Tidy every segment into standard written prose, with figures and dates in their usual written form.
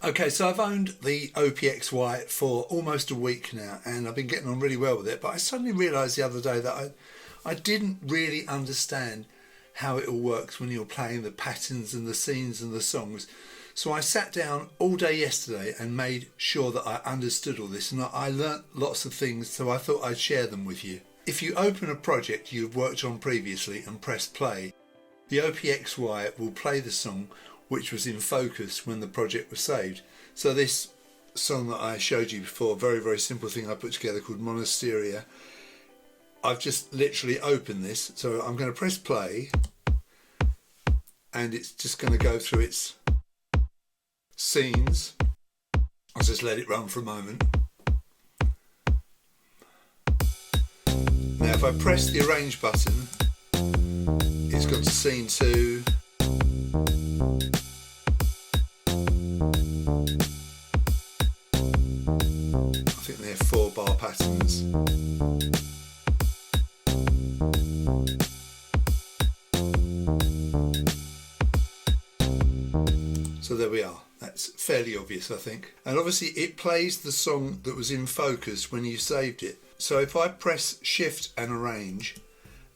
Okay, so I've owned the OPXY for almost a week now, and I've been getting on really well with it, but I suddenly realised the other day that I didn't really understand how it all works when you're playing the patterns and the scenes and the songs. So I sat down all day yesterday and made sure that I understood all this, and I learnt lots of things, so I thought I'd share them with you. If you open a project you've worked on previously and press play, the OPXY will play the song which was in focus when the project was saved. So this song that I showed you before, very, very simple thing I put together called Monasteria, I've just literally opened this. So I'm going to press play and it's just going to go through its scenes. I'll just let it run for a moment. Now if I press the arrange button, it's got to scene 2. I think they're 4-bar patterns. So there we are. That's fairly obvious, I think. And obviously it plays the song that was in focus when you saved it. So if I press shift and arrange,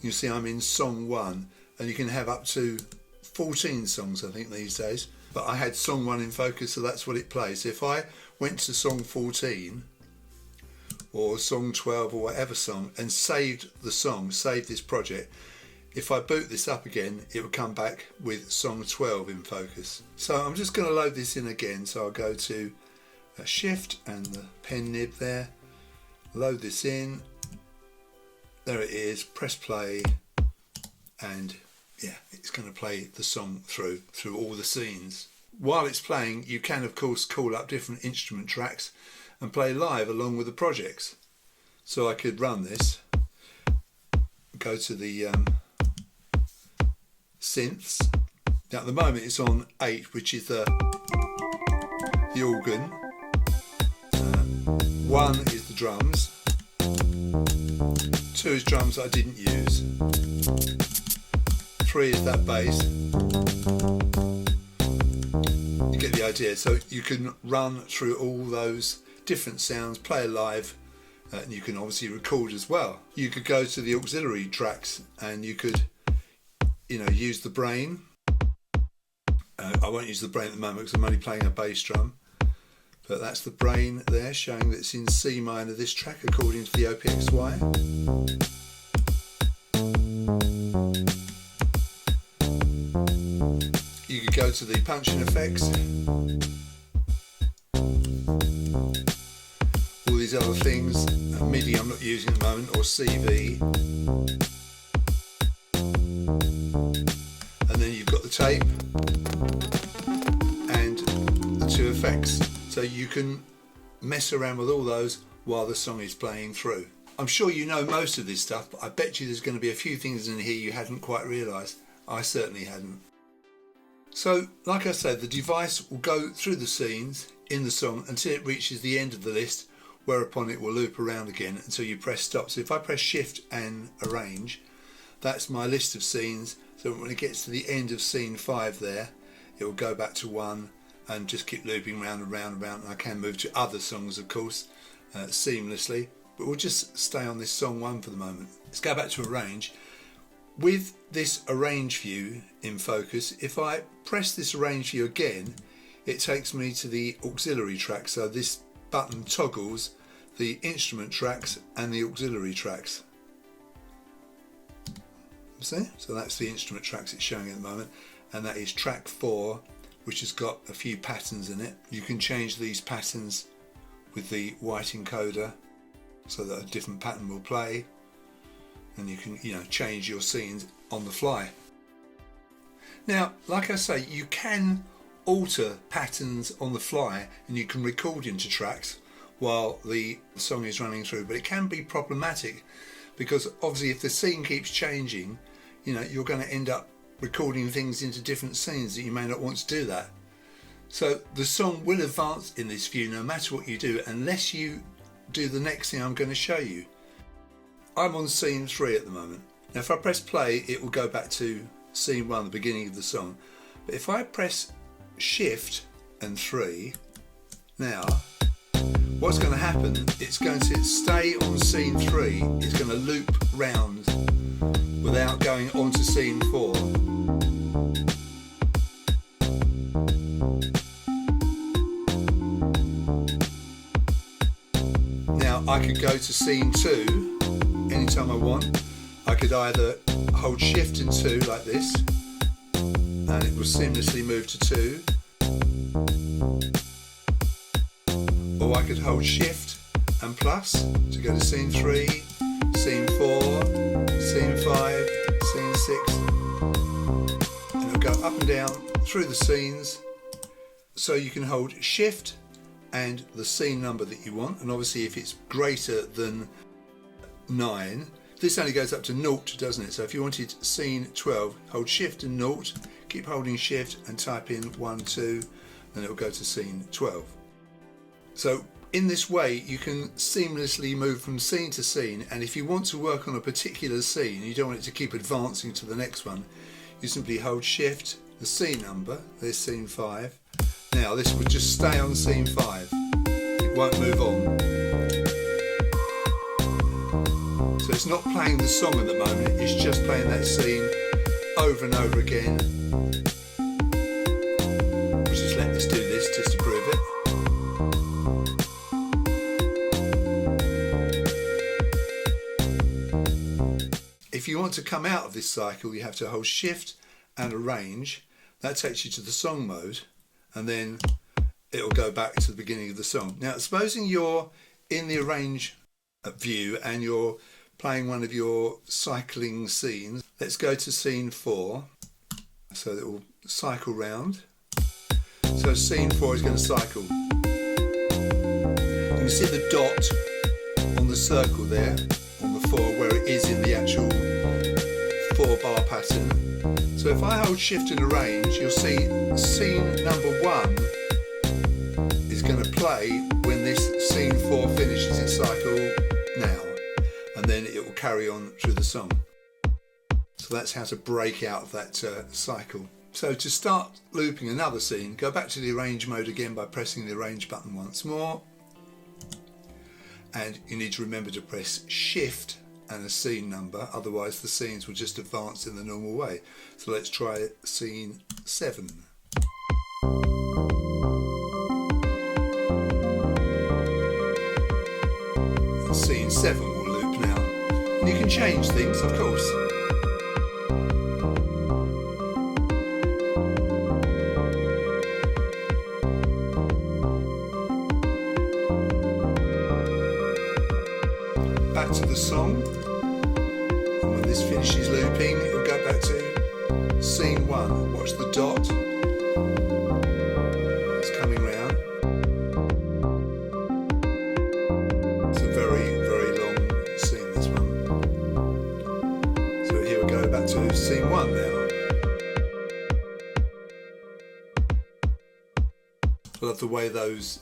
you see I'm in song 1, and you can have up to 14 songs I think these days. But I had song 1 in focus, so that's what it plays. So if I went to song 14 or song 12 or whatever song and saved the song, saved this project, if I boot this up again, it would come back with song 12 in focus. So I'm just going to load this in again. So I'll go to shift and the pen nib there, load this in. There it is, press play, and yeah, it's going to play the song through all the scenes. While it's playing, you can of course call up different instrument tracks and play live along with the projects. So I could run this, go to the synths. Now at the moment it's on 8, which is the organ. 1 is the drums. 2 is drums that I didn't use. 3 is that bass. You get the idea. So you can run through all those different sounds, play live, and you can obviously record as well. You could go to the auxiliary tracks and you could, use the brain. I won't use the brain at the moment because I'm only playing a bass drum. But that's the brain there showing that it's in C minor, this track, according to the OPXY. You could go to the punching effects. All these other things. MIDI I'm not using at the moment, or CV. And then you've got the tape and the 2 effects. So you can mess around with all those while the song is playing through. I'm sure you know most of this stuff, but I bet you there's going to be a few things in here you hadn't quite realised. I certainly hadn't. So, like I said, the device will go through the scenes in the song until it reaches the end of the list, whereupon it will loop around again until you press stop. So if I press shift and arrange, that's my list of scenes. So when it gets to the end of scene 5 there, it will go back to 1 and just keep looping round and round and round. And I can move to other songs, of course, seamlessly, but we'll just stay on this song 1 for the moment. Let's go back to arrange. With this arrange view in focus, if I press this arrange view again, it takes me to the auxiliary track. So this button toggles the instrument tracks and the auxiliary tracks. See? So that's the instrument tracks it's showing at the moment, and that is track 4, which has got a few patterns in it. You can change these patterns with the white encoder so that a different pattern will play, and you can change your scenes on the fly. Now, like I say, you can alter patterns on the fly and you can record into tracks while the song is running through, but it can be problematic because obviously if the scene keeps changing, you're going to end up recording things into different scenes that you may not want to do that. So the song will advance in this view no matter what you do, unless you do the next thing I'm going to show you. I'm on scene 3 at the moment. Now if I press play, it will go back to scene 1, the beginning of the song. But if I press shift and 3, Now, what's going to happen, it's going to stay on scene 3, it's going to loop round without going on to scene 4. Now I could go to scene 2 anytime I want. I could either hold shift and 2 like this, and it will seamlessly move to 2. Or I could hold shift and plus to go to scene 3, scene 4, scene 5, scene 6, and it'll go up and down through the scenes. So you can hold shift and the scene number that you want, and obviously if it's greater than 9, this only goes up to 0, doesn't it? So if you wanted scene 12, hold shift and 0, keep holding shift and type in 1, 2, then it will go to scene 12. So in this way you can seamlessly move from scene to scene, and if you want to work on a particular scene, you don't want it to keep advancing to the next one, you simply hold shift, the scene number, there's scene 5. Now this would just stay on scene 5, it won't move on. So it's not playing the song at the moment, it's just playing that scene over and over again. We'll just let this do this just to prove it. If you want to come out of this cycle, you have to hold shift and arrange. That takes you to the song mode, and then it'll go back to the beginning of the song. Now, supposing you're in the arrange view and you're playing one of your cycling scenes. Let's go to scene 4, so it will cycle round. So scene 4 is going to cycle. You can see the dot on the circle there, on the 4, where it is in the actual 4-bar pattern. So if I hold shift and arrange, you'll see scene number 1 is going to play when this scene 4 finishes its cycle now, and then it will carry on through the song. So that's how to break out of that cycle. So to start looping another scene, go back to the arrange mode again by pressing the arrange button once more, and you need to remember to press shift and a scene number, otherwise the scenes will just advance in the normal way. So let's try scene 7. And scene 7 will loop now. And you can change things, of course. Back to the song, and when this finishes looping, it'll go back to scene 1. Watch the dot, it's coming round. It's a very, very long scene, this one. So here we go back to scene 1 now. I love the way those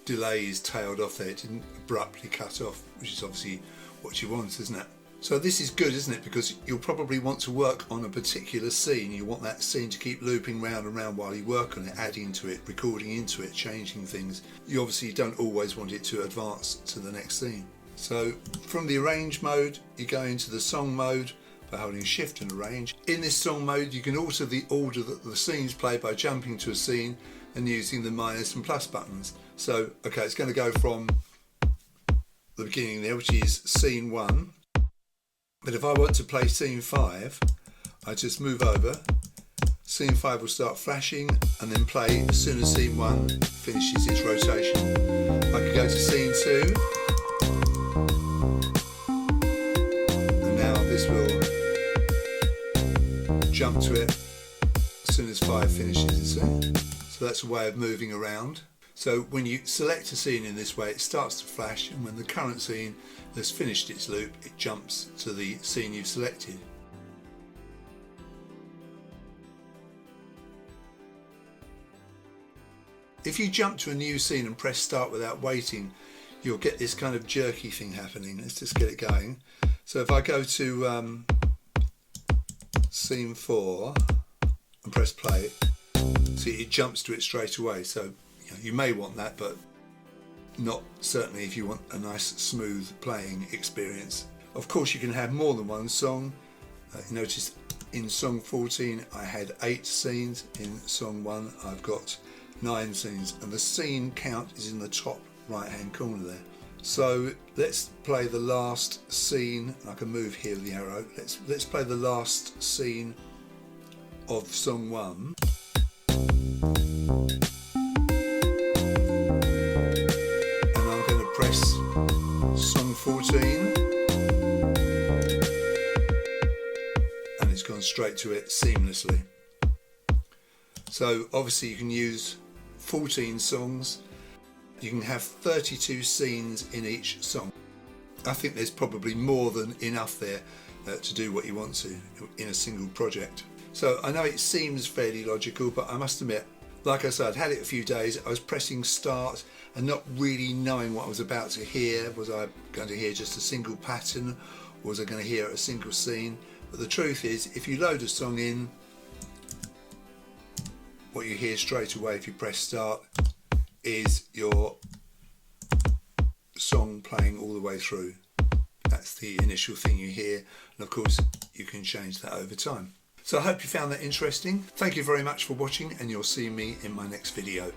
delays tailed off there, it didn't abruptly cut off, which is obviously what you want, isn't it? So this is good, isn't it? Because you'll probably want to work on a particular scene. You want that scene to keep looping round and round while you work on it, adding to it, recording into it, changing things. You obviously don't always want it to advance to the next scene. So from the arrange mode, you go into the song mode by holding shift and arrange. In this song mode, you can alter the order that the scenes play by jumping to a scene and using the minus and plus buttons. So, okay, it's going to go from the beginning there, which is scene 1. But if I want to play scene 5, I just move over. Scene 5 will start flashing and then play as soon as scene 1 finishes its rotation. I could go to scene 2. And now this will jump to it as soon as 5 finishes, you see? So that's a way of moving around. So when you select a scene in this way, it starts to flash, and when the current scene has finished its loop, it jumps to the scene you've selected. If you jump to a new scene and press start without waiting, you'll get this kind of jerky thing happening. Let's just get it going. So if I go to scene 4 and press play, see, it jumps to it straight away. So You may want that, but not certainly if you want a nice smooth playing experience. Of course you can have more than one song. Notice in song 14 I had 8 scenes, in song 1 I've got 9 scenes, and the scene count is in the top right hand corner there. So let's play the last scene. I can move here with the arrow. Let's play the last scene of song 1. And I'm going to press song 14. And it's gone straight to it seamlessly. So obviously you can use 14 songs. You can have 32 scenes in each song. I think there's probably more than enough there to do what you want to in a single project. So I know it seems fairly logical, but I must admit, like I said, I'd had it a few days. I was pressing start and not really knowing what I was about to hear. Was I going to hear just a single pattern, or was I going to hear a single scene? But the truth is, if you load a song in, what you hear straight away if you press start is your song playing all the way through. That's the initial thing you hear, and of course you can change that over time. So I hope you found that interesting. Thank you very much for watching, and you'll see me in my next video.